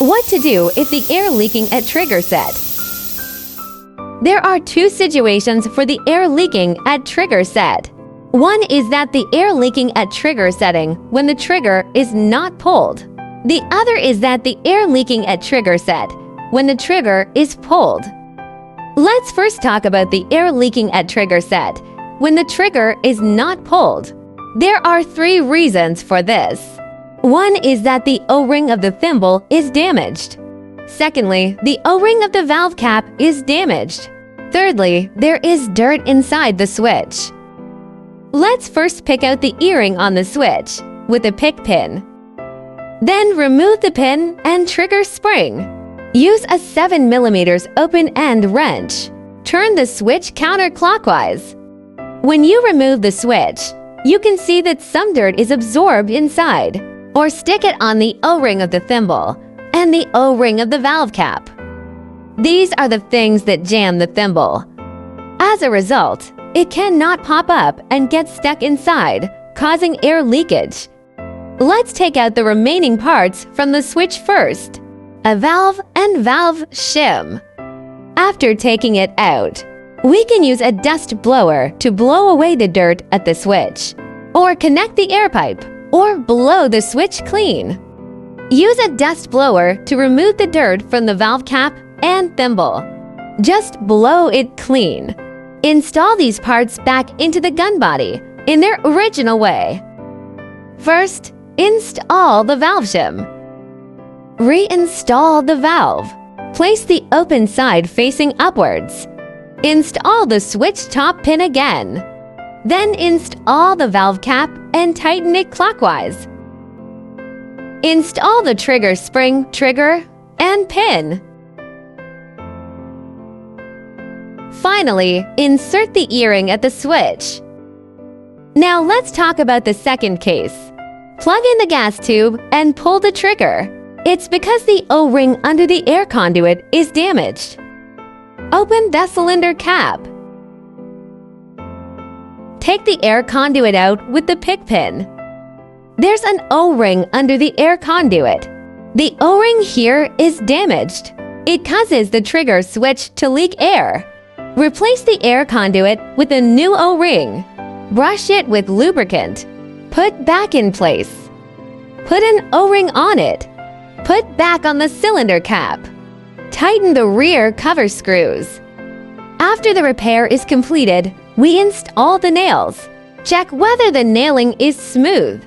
What to do if the air leaking at trigger set? There are two situations for the air leaking at trigger set. One is that the air leaking at trigger setting when the trigger is not pulled. The other is that the air leaking at trigger set when the trigger is pulled. Let's first talk about the air leaking at trigger set when the trigger is not pulled. There are three reasons for this. One is that the O-ring of the thimble is damaged. Secondly, the O-ring of the valve cap is damaged. Thirdly, there is dirt inside the switch. Let's first pick out the earring on the switch with a pick pin. Then remove the pin and trigger spring. Use a 7mm open-end wrench. Turn the switch counterclockwise. When you remove the switch, you can see that some dirt is absorbed inside. Or stick it on the O-ring of the thimble and the O-ring of the valve cap. These are the things that jam the thimble. As a result, it cannot pop up and get stuck inside, causing air leakage. Let's take out the remaining parts from the switch first, a valve and valve shim. After taking it out, we can use a dust blower to blow away the dirt at the switch, or connect the air pipe, or blow the switch clean. Use a dust blower to remove the dirt from the valve cap and thimble. Just blow it clean. Install these parts back into the gun body in their original way. First, install the valve shim. Reinstall the valve. Place the open side facing upwards. Install the switch top pin again. Then install the valve cap and tighten it clockwise. Install the trigger spring, trigger, and pin. Finally, insert the earring at the switch. Now let's talk about the second case. Plug in the gas tube and pull the trigger. It's because the O-ring under the air conduit is damaged. Open the cylinder cap. Take the air conduit out with the pick pin. There's an O-ring under the air conduit. The O-ring here is damaged. It causes the trigger switch to leak air. Replace the air conduit with a new O-ring. Brush it with lubricant. Put back in place. Put an O-ring on it. Put back on the cylinder cap. Tighten the rear cover screws. After the repair is completed, we install the nails. Check whether the nailing is smooth.